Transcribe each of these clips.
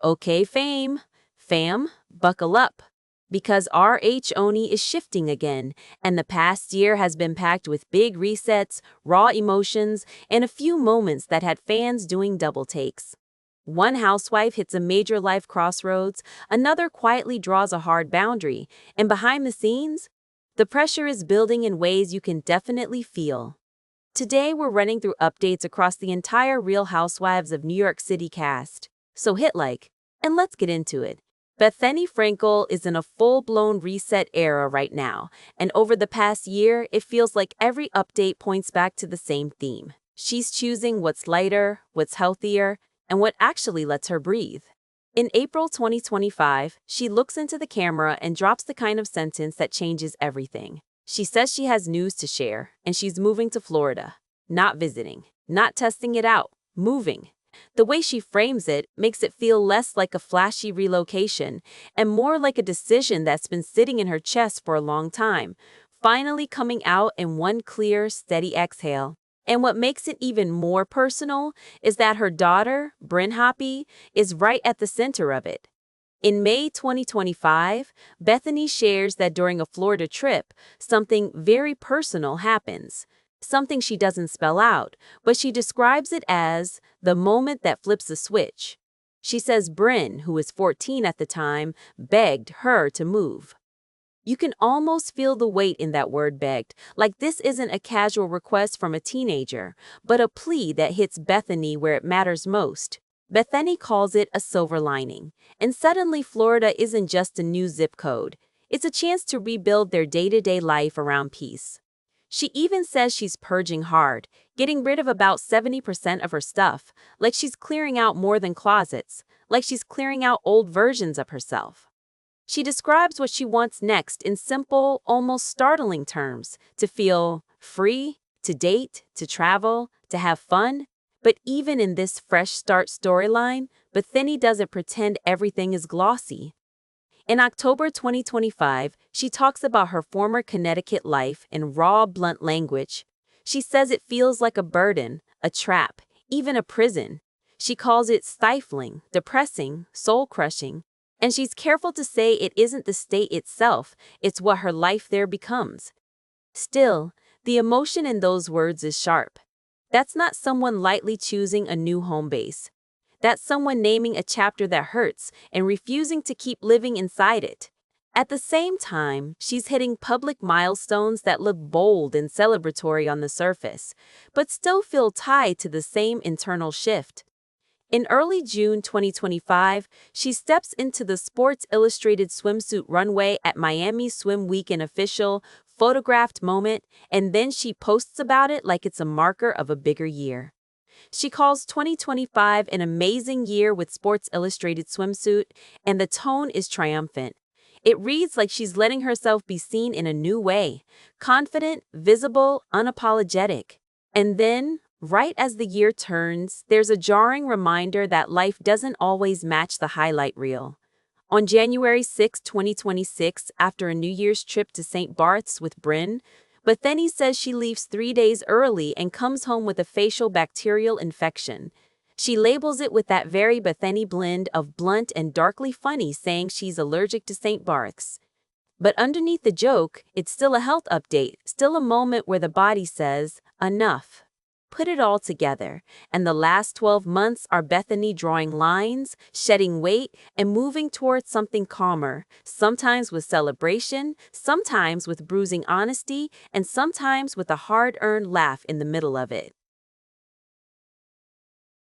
Okay, fam, buckle up. Because RHONY is shifting again, and the past year has been packed with big resets, raw emotions, and a few moments that had fans doing double takes. One housewife hits a major life crossroads, another quietly draws a hard boundary, and behind the scenes, the pressure is building in ways you can definitely feel. Today, we're running through updates across the entire Real Housewives of New York City cast. So hit like, and let's get into it. Bethany Frankel is in a full-blown reset era right now, and over the past year, it feels like every update points back to the same theme. She's choosing what's lighter, what's healthier, and what actually lets her breathe. In April 2025, she looks into the camera and drops the kind of sentence that changes everything. She says she has news to share, and she's moving to Florida. Not visiting, not testing it out, moving. The way she frames it makes it feel less like a flashy relocation and more like a decision that's been sitting in her chest for a long time, finally coming out in one clear, steady exhale. And what makes it even more personal is that her daughter, Bryn Hoppy, is right at the center of it. In May 2025, Bethany shares that during a Florida trip, something very personal happens. Something she doesn't spell out, but she describes it as the moment that flips the switch. She says Bryn, who was 14 at the time, begged her to move. You can almost feel the weight in that word begged, like this isn't a casual request from a teenager, but a plea that hits Bethany where it matters most. Bethany calls it a silver lining, and suddenly Florida isn't just a new zip code. It's a chance to rebuild their day-to-day life around peace. She even says she's purging hard, getting rid of about 70% of her stuff, like she's clearing out more than closets, like she's clearing out old versions of herself. She describes what she wants next in simple, almost startling terms: to feel free, to date, to travel, to have fun. But even in this fresh start storyline, Bethany doesn't pretend everything is glossy. In October 2025, she talks about her former Connecticut life in raw, blunt language. She says it feels like a burden, a trap, even a prison. She calls it stifling, depressing, soul-crushing. And she's careful to say it isn't the state itself, it's what her life there becomes. Still, the emotion in those words is sharp. That's not someone lightly choosing a new home base. That's someone naming a chapter that hurts and refusing to keep living inside it. At the same time, she's hitting public milestones that look bold and celebratory on the surface, but still feel tied to the same internal shift. In early June 2025, she steps into the Sports Illustrated swimsuit runway at Miami Swim Week, an official, photographed moment, and then she posts about it like it's a marker of a bigger year. She calls 2025 an amazing year with Sports Illustrated swimsuit, and the tone is triumphant. It reads like she's letting herself be seen in a new way, confident, visible, unapologetic. And then, right as the year turns, there's a jarring reminder that life doesn't always match the highlight reel. On January 6, 2026, after a New Year's trip to St. Barth's with Bryn, Bethany says she leaves 3 days early and comes home with a facial bacterial infection. She labels it with that very Bethany blend of blunt and darkly funny, saying she's allergic to St. Barth's. But underneath the joke, it's still a health update, still a moment where the body says, enough. Put it all together, and the last 12 months are Bethany drawing lines, shedding weight, and moving towards something calmer, sometimes with celebration, sometimes with bruising honesty, and sometimes with a hard-earned laugh in the middle of it.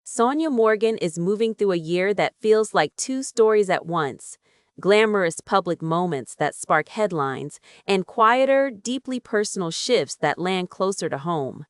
Sonja Morgan is moving through a year that feels like two stories at once: glamorous public moments that spark headlines, and quieter, deeply personal shifts that land closer to home.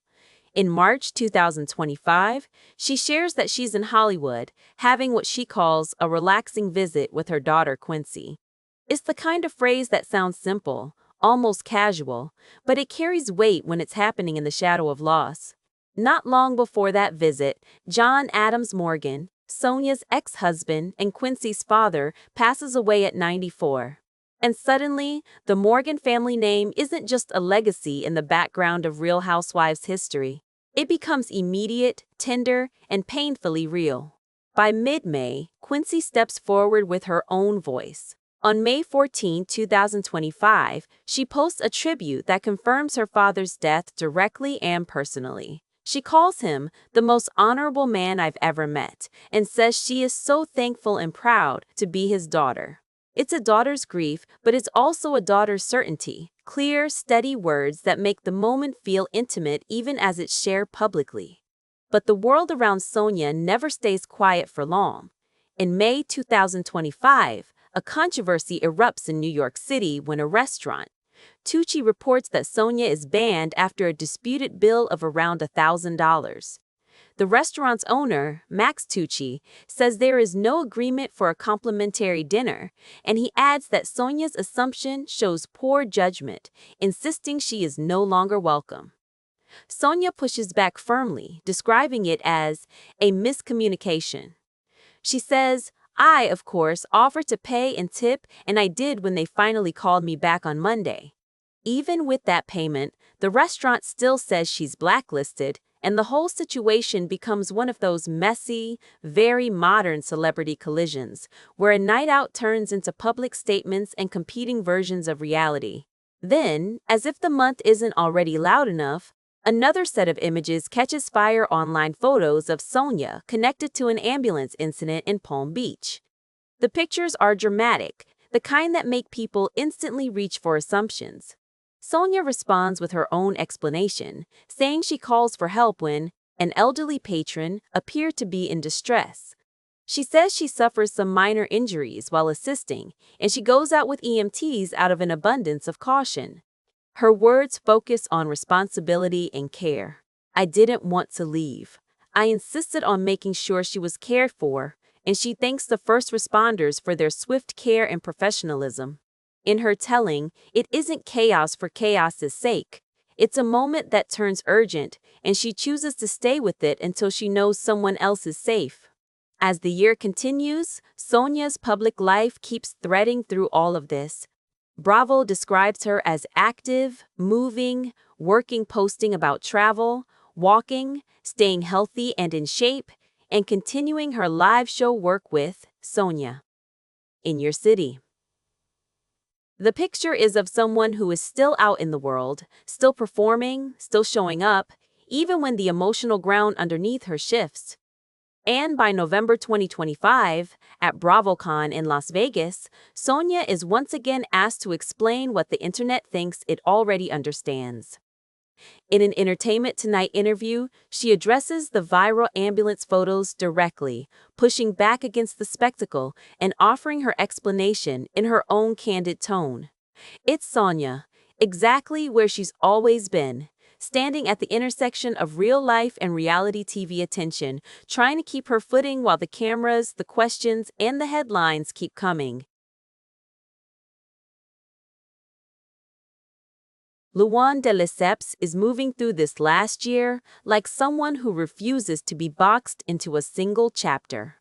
In March 2025, she shares that she's in Hollywood, having what she calls a relaxing visit with her daughter Quincy. It's the kind of phrase that sounds simple, almost casual, but it carries weight when it's happening in the shadow of loss. Not long before that visit, John Adams Morgan, Sonja's ex-husband and Quincy's father, passes away at 94. And suddenly, the Morgan family name isn't just a legacy in the background of Real Housewives history. It becomes immediate, tender, and painfully real. By mid-May, Quincy steps forward with her own voice. On May 14, 2025, she posts a tribute that confirms her father's death directly and personally. She calls him the most honorable man I've ever met and says she is so thankful and proud to be his daughter. It's a daughter's grief, but it's also a daughter's certainty. Clear, steady words that make the moment feel intimate even as it's shared publicly. But the world around Sonia never stays quiet for long. In May 2025, a controversy erupts in New York City when a restaurant, Tucci, reports that Sonia is banned after a disputed bill of around $1,000. The restaurant's owner, Max Tucci, says there is no agreement for a complimentary dinner, and he adds that Sonia's assumption shows poor judgment, insisting she is no longer welcome. Sonia pushes back firmly, describing it as a miscommunication. She says, "I, of course, offered to pay and tip, and I did when they finally called me back on Monday." Even with that payment, the restaurant still says she's blacklisted, and the whole situation becomes one of those messy, very modern celebrity collisions, where a night out turns into public statements and competing versions of reality. Then, as if the month isn't already loud enough, another set of images catches fire: online photos of Sonia connected to an ambulance incident in Palm Beach. The pictures are dramatic, the kind that make people instantly reach for assumptions. Sonia responds with her own explanation, saying she calls for help when an elderly patron appeared to be in distress. She says she suffers some minor injuries while assisting, and she goes out with EMTs out of an abundance of caution. Her words focus on responsibility and care. "I didn't want to leave. I insisted on making sure she was cared for," and she thanks the first responders for their swift care and professionalism. In her telling, it isn't chaos for chaos's sake. It's a moment that turns urgent, and she chooses to stay with it until she knows someone else is safe. As the year continues, Sonia's public life keeps threading through all of this. Bravo describes her as active, moving, working, posting about travel, walking, staying healthy and in shape, and continuing her live show work with Sonia. In your city. The picture is of someone who is still out in the world, still performing, still showing up, even when the emotional ground underneath her shifts. And by November 2025, at BravoCon in Las Vegas, Sonia is once again asked to explain what the internet thinks it already understands. In an Entertainment Tonight interview, she addresses the viral ambulance photos directly, pushing back against the spectacle and offering her explanation in her own candid tone. It's Sonia, exactly where she's always been, standing at the intersection of real life and reality TV attention, trying to keep her footing while the cameras, the questions, and the headlines keep coming. Luan de Lesseps is moving through this last year like someone who refuses to be boxed into a single chapter.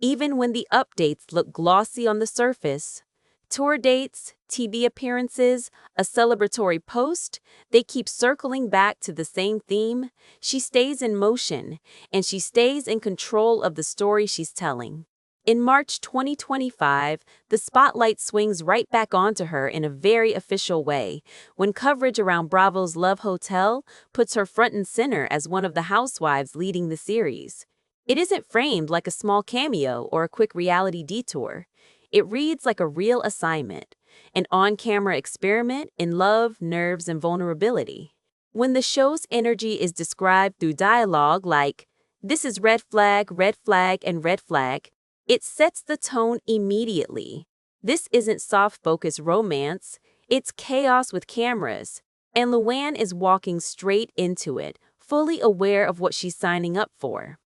Even when the updates look glossy on the surface, tour dates, TV appearances, a celebratory post, they keep circling back to the same theme. She stays in motion, and she stays in control of the story she's telling. In March 2025, the spotlight swings right back onto her in a very official way, when coverage around Bravo's Love Hotel puts her front and center as one of the housewives leading the series. It isn't framed like a small cameo or a quick reality detour. It reads like a real assignment, an on-camera experiment in love, nerves, and vulnerability. When the show's energy is described through dialogue like, "This is red flag, and red flag," it sets the tone immediately. This isn't soft-focus romance, it's chaos with cameras, and Luann is walking straight into it, fully aware of what she's signing up for.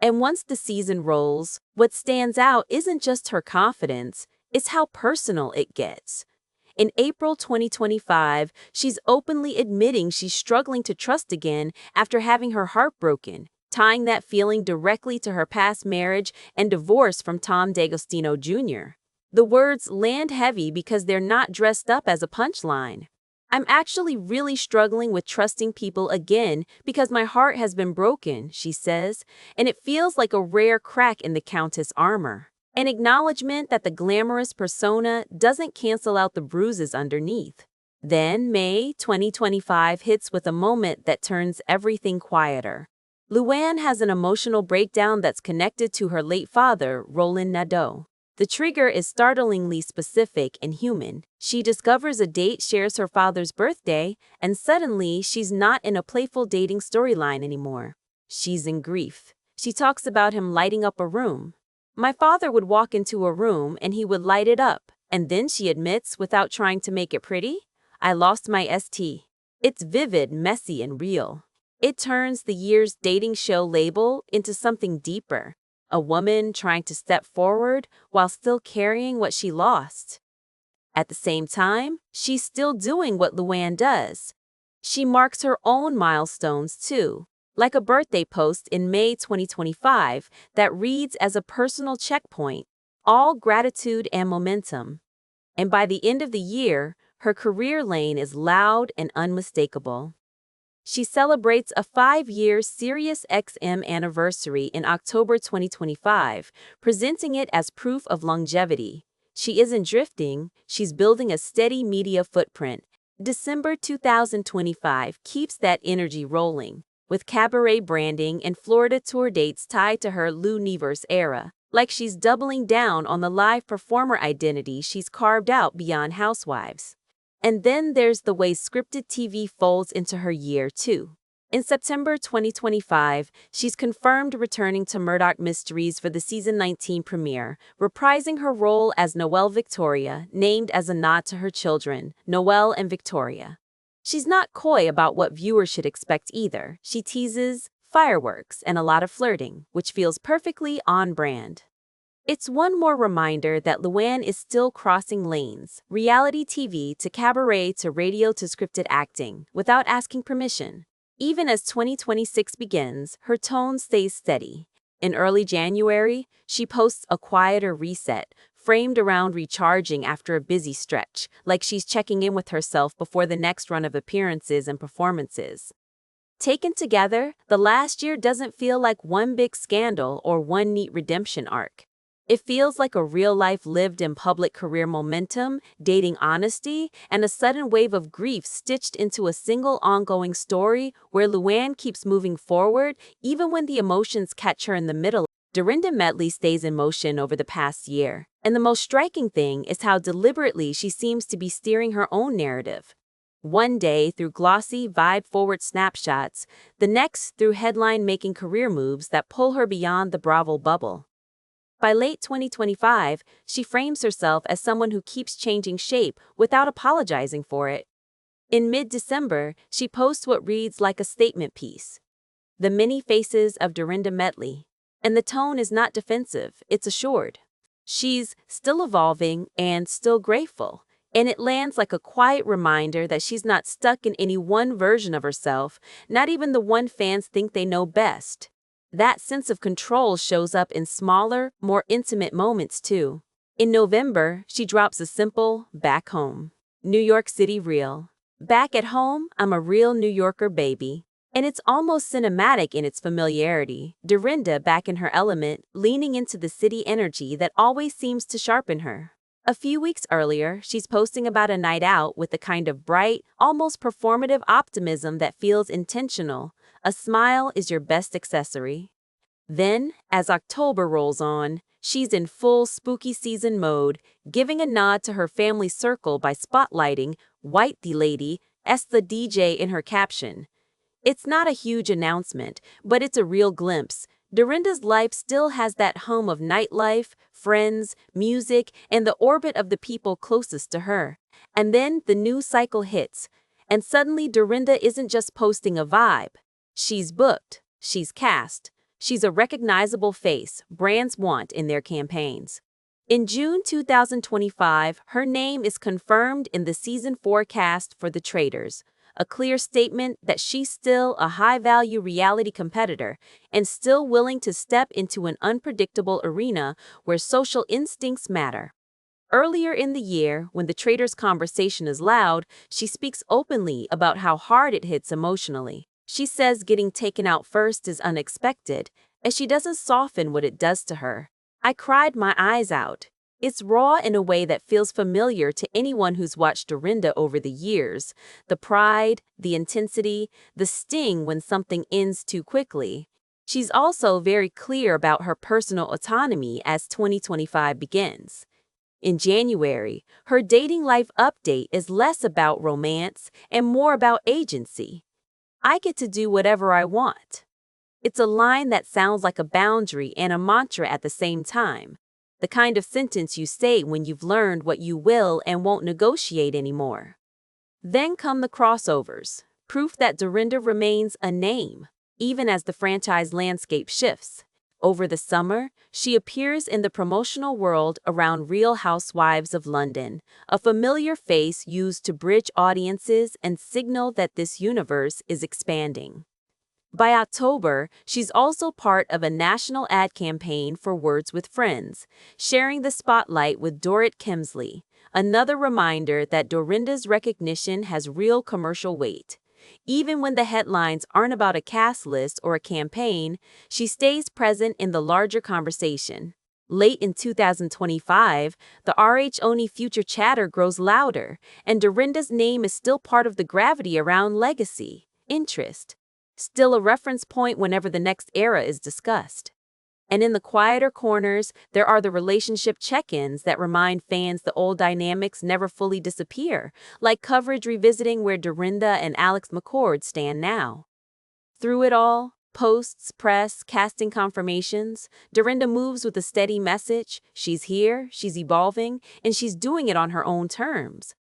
And once the season rolls, what stands out isn't just her confidence, it's how personal it gets. In April 2025, she's openly admitting she's struggling to trust again after having her heart broken, tying that feeling directly to her past marriage and divorce from Tom D'Agostino Jr. The words land heavy because they're not dressed up as a punchline. I'm actually really struggling with trusting people again because my heart has been broken, she says, and it feels like a rare crack in the Countess' armor. An acknowledgement that the glamorous persona doesn't cancel out the bruises underneath. Then, May 2025 hits with a moment that turns everything quieter. Luann has an emotional breakdown that's connected to her late father, Roland Nadeau. The trigger is startlingly specific and human. She discovers a date shares her father's birthday, and suddenly she's not in a playful dating storyline anymore. She's in grief. She talks about him lighting up a room. My father would walk into a room and he would light it up, and then she admits, without trying to make it pretty, I lost my ST. It's vivid, messy, and real. It turns the year's dating show label into something deeper. A woman trying to step forward while still carrying what she lost. At the same time, she's still doing what Luann does. She marks her own milestones too, like a birthday post in May 2025 that reads as a personal checkpoint, all gratitude and momentum. And by the end of the year, her career lane is loud and unmistakable. She celebrates a 5-year Sirius XM anniversary in October 2025, presenting it as proof of longevity. She isn't drifting, she's building a steady media footprint. December 2025 keeps that energy rolling, with cabaret branding and Florida tour dates tied to her Luniverse era, like she's doubling down on the live performer identity she's carved out beyond Housewives. And then there's the way scripted TV folds into her year, too. In September 2025, she's confirmed returning to Murdoch Mysteries for the season 19 premiere, reprising her role as Noelle Victoria, named as a nod to her children, Noelle and Victoria. She's not coy about what viewers should expect either. She teases fireworks and a lot of flirting, which feels perfectly on brand. It's one more reminder that Luann is still crossing lanes, reality TV to cabaret to radio to scripted acting, without asking permission. Even as 2026 begins, her tone stays steady. In early January, she posts a quieter reset, framed around recharging after a busy stretch, like she's checking in with herself before the next run of appearances and performances. Taken together, the last year doesn't feel like one big scandal or one neat redemption arc. It feels like a real-life lived-in-public career momentum, dating honesty, and a sudden wave of grief stitched into a single ongoing story where Luann keeps moving forward even when the emotions catch her in the middle. Dorinda Metley stays in motion over the past year, and the most striking thing is how deliberately she seems to be steering her own narrative. One day through glossy, vibe-forward snapshots, the next through headline-making career moves that pull her beyond the Bravo bubble. By late 2025, she frames herself as someone who keeps changing shape without apologizing for it. In mid-December, she posts what reads like a statement piece. The Many Faces of Dorinda Metley. And the tone is not defensive, it's assured. She's still evolving and still grateful, and it lands like a quiet reminder that she's not stuck in any one version of herself, not even the one fans think they know best. That sense of control shows up in smaller, more intimate moments, too. In November, she drops a simple, back home. New York City reel. Back at home, I'm a real New Yorker baby. And it's almost cinematic in its familiarity. Dorinda back in her element, leaning into the city energy that always seems to sharpen her. A few weeks earlier, she's posting about a night out with the kind of bright, almost performative optimism that feels intentional. A smile is your best accessory. Then, as October rolls on, she's in full spooky season mode, giving a nod to her family circle by spotlighting White the Lady, S the DJ in her caption. It's not a huge announcement, but it's a real glimpse. Dorinda's life still has that hum of nightlife, friends, music, and the orbit of the people closest to her. And then the news cycle hits, and suddenly Dorinda isn't just posting a vibe. She's booked, she's cast, she's a recognizable face brands want in their campaigns. In June 2025, her name is confirmed in the season 4 cast for The Traitors, a clear statement that she's still a high-value reality competitor and still willing to step into an unpredictable arena where social instincts matter. Earlier in the year, when the trader's conversation is loud, she speaks openly about how hard it hits emotionally. She says getting taken out first is unexpected, as she doesn't soften what it does to her. I cried my eyes out. It's raw in a way that feels familiar to anyone who's watched Dorinda over the years. The pride, the intensity, the sting when something ends too quickly. She's also very clear about her personal autonomy as 2025 begins. In January, her dating life update is less about romance and more about agency. I get to do whatever I want. It's a line that sounds like a boundary and a mantra at the same time. The kind of sentence you say when you've learned what you will and won't negotiate anymore. Then come the crossovers, proof that Dorinda remains a name, even as the franchise landscape shifts. Over the summer, she appears in the promotional world around Real Housewives of London, a familiar face used to bridge audiences and signal that this universe is expanding. By October, she's also part of a national ad campaign for Words with Friends, sharing the spotlight with Dorrit Kemsley, another reminder that Dorinda's recognition has real commercial weight. Even when the headlines aren't about a cast list or a campaign, she stays present in the larger conversation. Late in 2025, the RHONY future chatter grows louder, and Dorinda's name is still part of the gravity around legacy, interest. Still a reference point whenever the next era is discussed. And in the quieter corners, there are the relationship check-ins that remind fans the old dynamics never fully disappear, like coverage revisiting where Dorinda and Alex McCord stand now. Through it all, posts, press, casting confirmations, Dorinda moves with a steady message. She's here, she's evolving, and she's doing it on her own terms.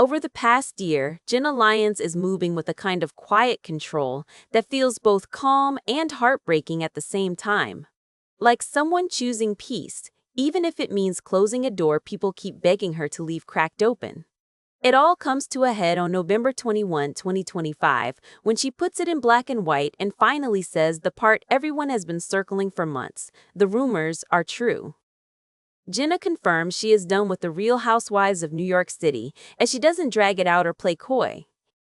Over the past year, Jenna Lyons is moving with a kind of quiet control that feels both calm and heartbreaking at the same time. Like someone choosing peace, even if it means closing a door people keep begging her to leave cracked open. It all comes to a head on November 21, 2025, when she puts it in black and white and finally says the part everyone has been circling for months: the rumors are true. Jenna confirms she is done with the Real Housewives of New York City, as she doesn't drag it out or play coy.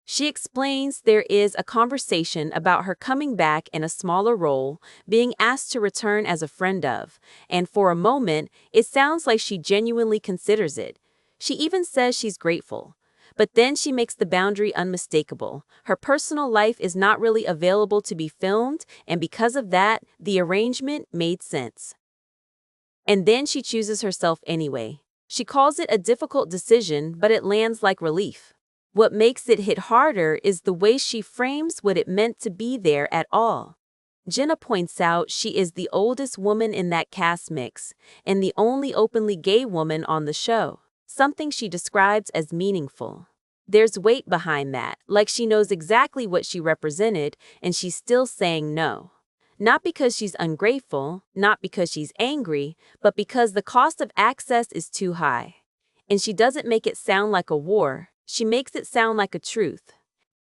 She explains there is a conversation about her coming back in a smaller role, being asked to return as a friend of, and for a moment, it sounds like she genuinely considers it. She even says she's grateful. But then she makes the boundary unmistakable. Her personal life is not really available to be filmed, and because of that, the arrangement made sense. And then she chooses herself anyway. She calls it a difficult decision, but it lands like relief. What makes it hit harder is the way she frames what it meant to be there at all. Jenna points out she is the oldest woman in that cast mix, and the only openly gay woman on the show, something she describes as meaningful. There's weight behind that, like she knows exactly what she represented, and she's still saying no. Not because she's ungrateful, not because she's angry, but because the cost of access is too high. And she doesn't make it sound like a war, she makes it sound like a truth.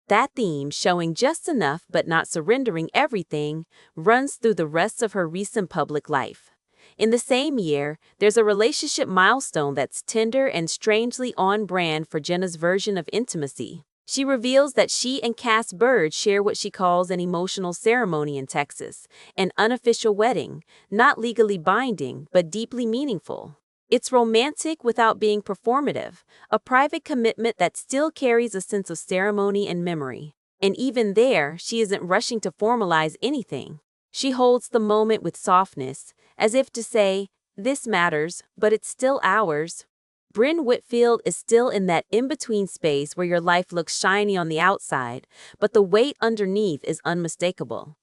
That theme, showing just enough but not surrendering everything, runs through the rest of her recent public life. In the same year, there's a relationship milestone that's tender and strangely on brand for Jenna's version of intimacy. She reveals that she and Cass Bird share what she calls an emotional ceremony in Texas, an unofficial wedding, not legally binding, but deeply meaningful. It's romantic without being performative, a private commitment that still carries a sense of ceremony and memory. And even there, she isn't rushing to formalize anything. She holds the moment with softness, as if to say, this matters, but it's still ours. Bryn Whitfield is still in that in-between space where your life looks shiny on the outside, but the weight underneath is unmistakable.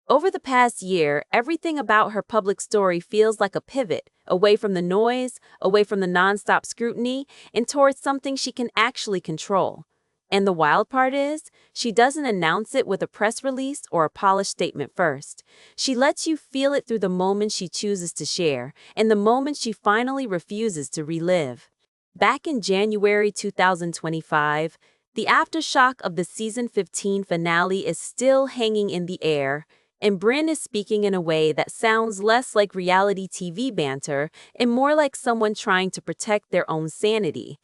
Over the past year, everything about her public story feels like a pivot, away from the noise, away from the nonstop scrutiny, and towards something she can actually control. And the wild part is, she doesn't announce it with a press release or a polished statement first. She lets you feel it through the moments she chooses to share, and the moments she finally refuses to relive. Back in January 2025, the aftershock of the season 15 finale is still hanging in the air, and Brynn is speaking in a way that sounds less like reality TV banter and more like someone trying to protect their own sanity.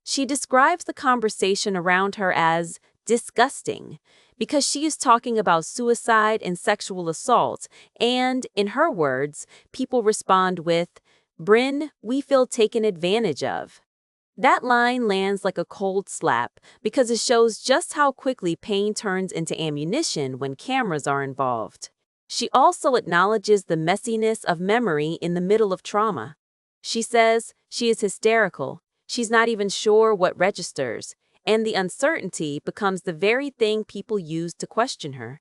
She describes the conversation around her as disgusting because she is talking about suicide and sexual assault, and, in her words, people respond with, "Brynn, we feel taken advantage of." That line lands like a cold slap because it shows just how quickly pain turns into ammunition when cameras are involved. She also acknowledges the messiness of memory in the middle of trauma. She says she is hysterical, she's not even sure what registers, and the uncertainty becomes the very thing people use to question her.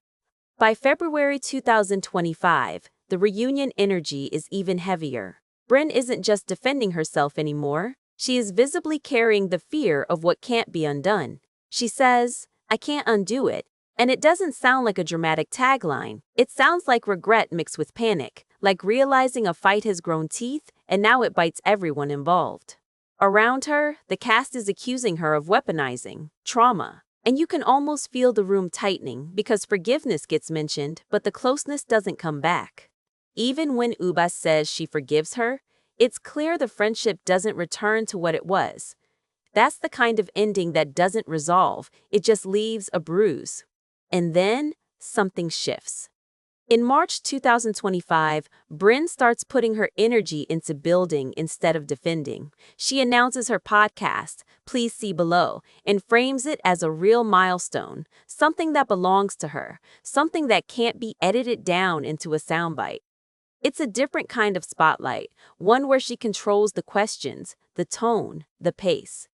By February 2025, the reunion energy is even heavier. Brynn isn't just defending herself anymore. She is visibly carrying the fear of what can't be undone. She says, "I can't undo it." And it doesn't sound like a dramatic tagline. It sounds like regret mixed with panic, like realizing a fight has grown teeth and now it bites everyone involved. Around her, the cast is accusing her of weaponizing trauma. And you can almost feel the room tightening because forgiveness gets mentioned, but the closeness doesn't come back. Even when Ubas says she forgives her, it's clear the friendship doesn't return to what it was. That's the kind of ending that doesn't resolve, it just leaves a bruise. And then, something shifts. In March 2025, Brynn starts putting her energy into building instead of defending. She announces her podcast, Please See Below, and frames it as a real milestone, something that belongs to her, something that can't be edited down into a soundbite. It's a different kind of spotlight, one where she controls the questions, the tone, the pace.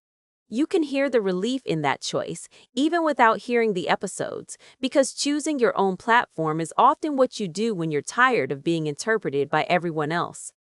You can hear the relief in that choice, even without hearing the episodes, because choosing your own platform is often what you do when you're tired of being interpreted by everyone else.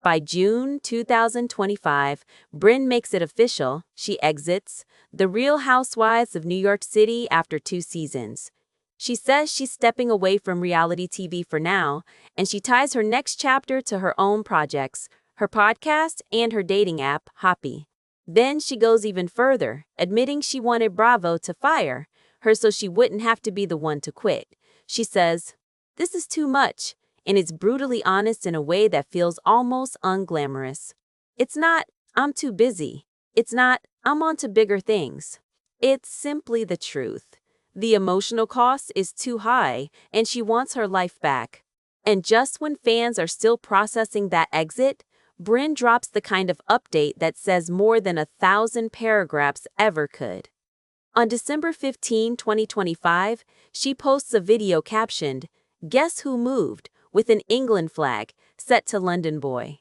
By June 2025, Brynn makes it official. She exits The Real Housewives of New York City after 2 seasons. She says she's stepping away from reality TV for now, and she ties her next chapter to her own projects, her podcast and her dating app, Hoppy. Then she goes even further, admitting she wanted Bravo to fire her so she wouldn't have to be the one to quit. She says, "This is too much," and it's brutally honest in a way that feels almost unglamorous. It's not, "I'm too busy." It's not, "I'm on to bigger things." It's simply the truth. The emotional cost is too high, and she wants her life back. And just when fans are still processing that exit, Brynn drops the kind of update that says more than 1,000 paragraphs ever could. On December 15, 2025, she posts a video captioned, "Guess Who Moved?" with an England flag set to London Boy.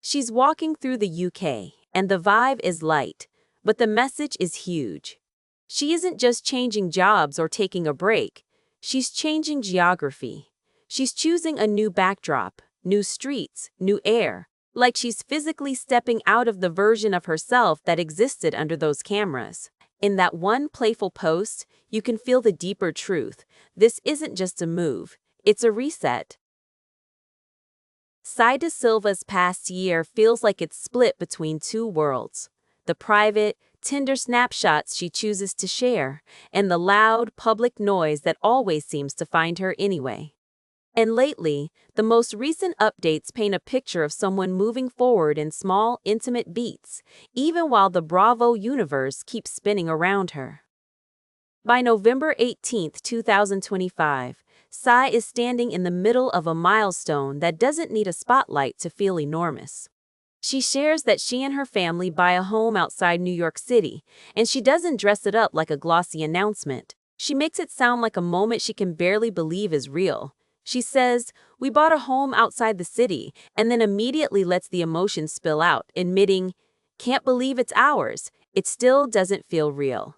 She's walking through the UK, and the vibe is light, but the message is huge. She isn't just changing jobs or taking a break, she's changing geography. She's choosing a new backdrop, new streets, new air, like she's physically stepping out of the version of herself that existed under those cameras. In that one playful post, you can feel the deeper truth. This isn't just a move, it's a reset. Saida Silva's past year feels like it's split between two worlds. The private, tender snapshots she chooses to share, and the loud, public noise that always seems to find her anyway. And lately, the most recent updates paint a picture of someone moving forward in small, intimate beats, even while the Bravo universe keeps spinning around her. By November 18, 2025, Sai is standing in the middle of a milestone that doesn't need a spotlight to feel enormous. She shares that she and her family buy a home outside New York City, and she doesn't dress it up like a glossy announcement. She makes it sound like a moment she can barely believe is real. She says, "We bought a home outside the city," and then immediately lets the emotion spill out, admitting, "Can't believe it's ours. It still doesn't feel real."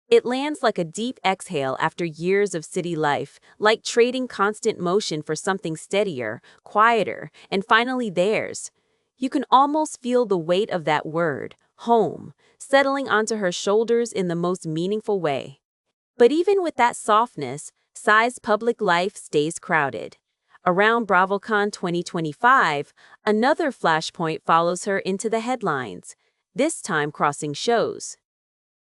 It lands like a deep exhale after years of city life, like trading constant motion for something steadier, quieter, and finally theirs. You can almost feel the weight of that word, home, settling onto her shoulders in the most meaningful way. But even with that softness, Sai's public life stays crowded. Around BravoCon 2025, another flashpoint follows her into the headlines, this time crossing shows.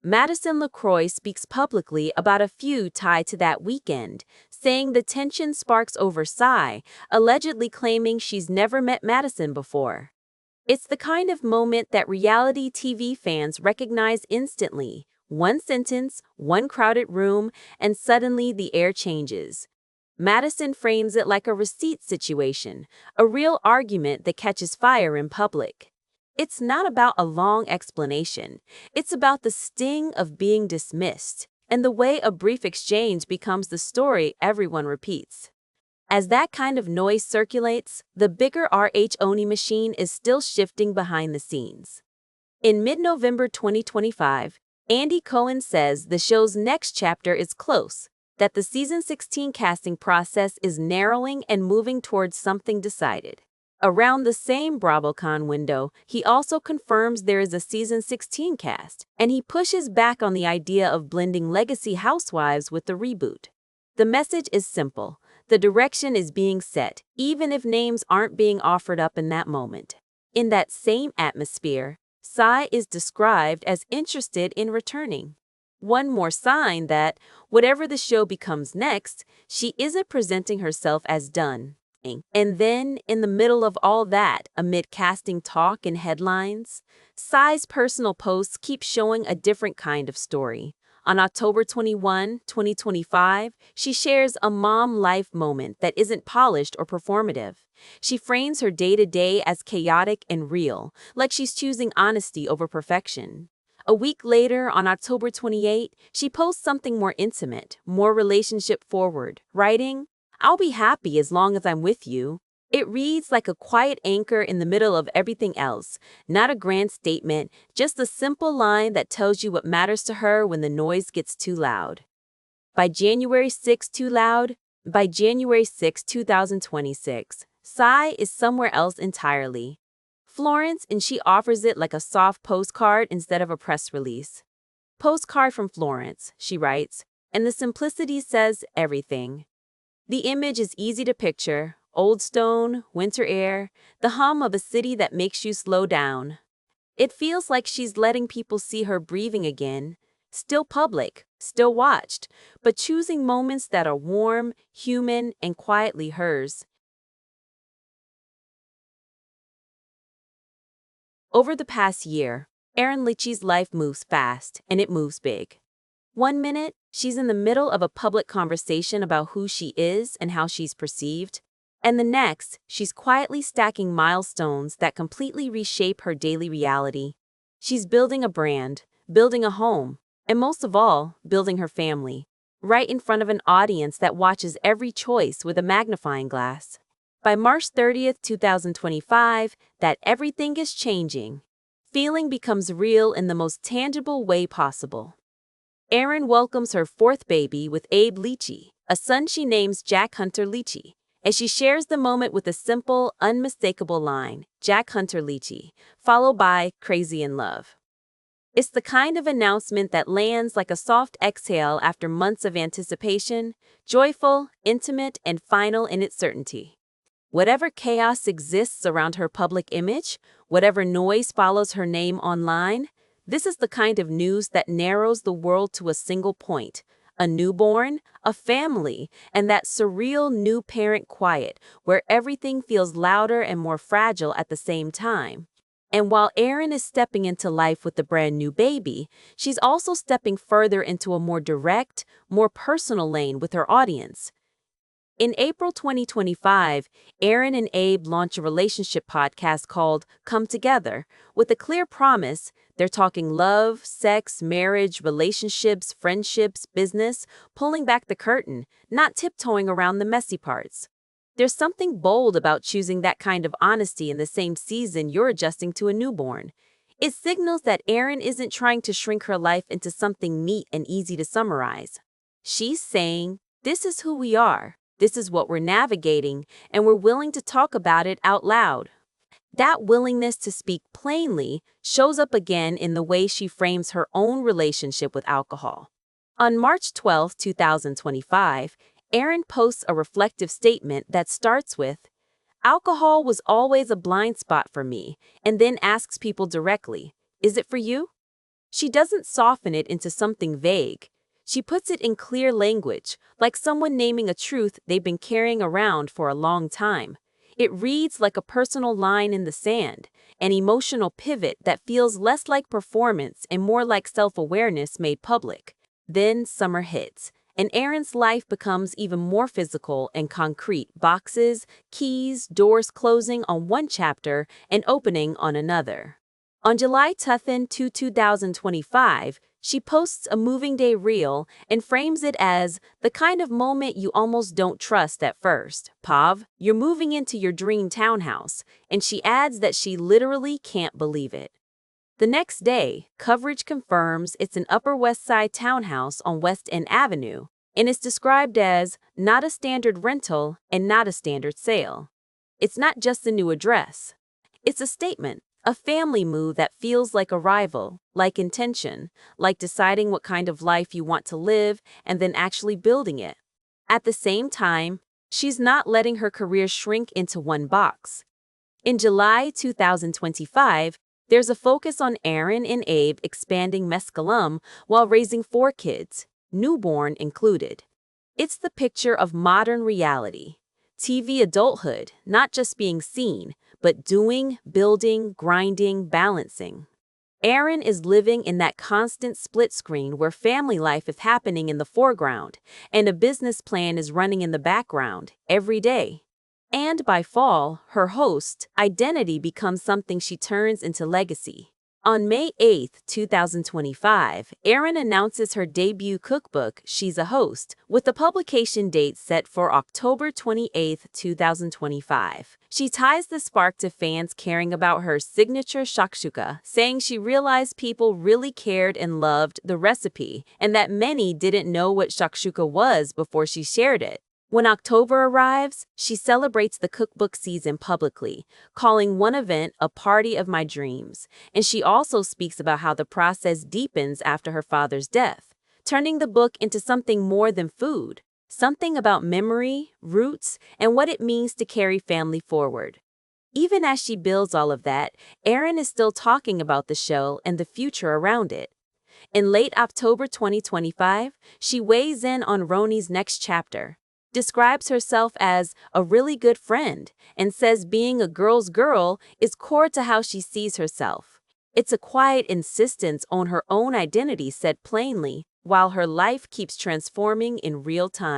Madison LaCroix speaks publicly about a feud tied to that weekend, saying the tension sparks over Sai, allegedly claiming she's never met Madison before. It's the kind of moment that reality TV fans recognize instantly. One sentence, one crowded room, and suddenly the air changes. Madison frames it like a receipt situation, a real argument that catches fire in public. It's not about a long explanation. It's about the sting of being dismissed, and the way a brief exchange becomes the story everyone repeats. As that kind of noise circulates, the bigger RHONY machine is still shifting behind the scenes. In mid-November 2025, Andy Cohen says the show's next chapter is close, that the season 16 casting process is narrowing and moving towards something decided. Around the same BravoCon window, he also confirms there is a season 16 cast, and he pushes back on the idea of blending legacy Housewives with the reboot. The message is simple. The direction is being set, even if names aren't being offered up in that moment. In that same atmosphere, Sai is described as interested in returning. One more sign that, whatever the show becomes next, she isn't presenting herself as done. And then, in the middle of all that, amid casting talk and headlines, Sai's personal posts keep showing a different kind of story. On October 21, 2025, she shares a mom life moment that isn't polished or performative. She frames her day-to-day as chaotic and real, like she's choosing honesty over perfection. A week later, on October 28, she posts something more intimate, more relationship-forward, writing, "I'll be happy as long as I'm with you." It reads like a quiet anchor in the middle of everything else, not a grand statement, just a simple line that tells you what matters to her when the noise gets too loud. By January 6, 2026, Sai is somewhere else entirely. Florence, and she offers it like a soft postcard instead of a press release. "Postcard from Florence," she writes, and the simplicity says everything. The image is easy to picture: old stone, winter air, the hum of a city that makes you slow down. It feels like she's letting people see her breathing again, still public, still watched, but choosing moments that are warm, human, and quietly hers. Over the past year, Erin Litchie's life moves fast, and it moves big. One minute, she's in the middle of a public conversation about who she is and how she's perceived. And the next, she's quietly stacking milestones that completely reshape her daily reality. She's building a brand, building a home, and most of all, building her family, right in front of an audience that watches every choice with a magnifying glass. By March 30th, 2025, that everything is changing. Feeling becomes real in the most tangible way possible. Erin welcomes her fourth baby with Abe Litchie, a son she names Jack Hunter Litchie, as she shares the moment with a simple, unmistakable line, "Jack Hunter Litchie," followed by "Crazy in Love." It's the kind of announcement that lands like a soft exhale after months of anticipation, joyful, intimate, and final in its certainty. Whatever chaos exists around her public image, whatever noise follows her name online, this is the kind of news that narrows the world to a single point: a newborn, a family, and that surreal new parent quiet where everything feels louder and more fragile at the same time. And while Erin is stepping into life with the brand new baby, she's also stepping further into a more direct, more personal lane with her audience. In April 2025, Erin and Abe launch a relationship podcast called Come Together, with a clear promise. They're talking love, sex, marriage, relationships, friendships, business, pulling back the curtain, not tiptoeing around the messy parts. There's something bold about choosing that kind of honesty in the same season you're adjusting to a newborn. It signals that Erin isn't trying to shrink her life into something neat and easy to summarize. She's saying, "This is who we are. This is what we're navigating, and we're willing to talk about it out loud." That willingness to speak plainly shows up again in the way she frames her own relationship with alcohol. On March 12, 2025, Erin posts a reflective statement that starts with, "Alcohol was always a blind spot for me," and then asks people directly, "Is it for you?" She doesn't soften it into something vague. She puts it in clear language, like someone naming a truth they've been carrying around for a long time. It reads like a personal line in the sand, an emotional pivot that feels less like performance and more like self-awareness made public. Then summer hits, and Erin's life becomes even more physical and concrete. Boxes, keys, doors closing on one chapter and opening on another. On July 2025, she posts a moving day reel and frames it as the kind of moment you almost don't trust at first. Pav, you're moving into your dream townhouse, and she adds that she literally can't believe it. The next day, coverage confirms it's an Upper West Side townhouse on West End Avenue, and it's described as not a standard rental and not a standard sale. It's not just a new address. It's a statement, a family move that feels like arrival, like intention, like deciding what kind of life you want to live and then actually building it. At the same time, she's not letting her career shrink into one box. In July 2025, there's a focus on Erin and Abe expanding Mescaline while raising 4 kids, newborn included. It's the picture of modern reality. TV adulthood, not just being seen, but doing, building, grinding, balancing. Erin is living in that constant split screen where family life is happening in the foreground and a business plan is running in the background every day. And by fall, her host identity becomes something she turns into legacy. On May 8, 2025, Erin announces her debut cookbook, She's a Host, with the publication date set for October 28, 2025. She ties the spark to fans caring about her signature shakshuka, saying she realized people really cared and loved the recipe and that many didn't know what shakshuka was before she shared it. When October arrives, she celebrates the cookbook season publicly, calling one event a party of my dreams, and she also speaks about how the process deepens after her father's death, turning the book into something more than food, something about memory, roots, and what it means to carry family forward. Even as she builds all of that, Erin is still talking about the show and the future around it. In late October 2025, she weighs in on RHONY's next chapter, describes herself as a really good friend, and says being a girl's girl is core to how she sees herself. It's a quiet insistence on her own identity said plainly, while her life keeps transforming in real time.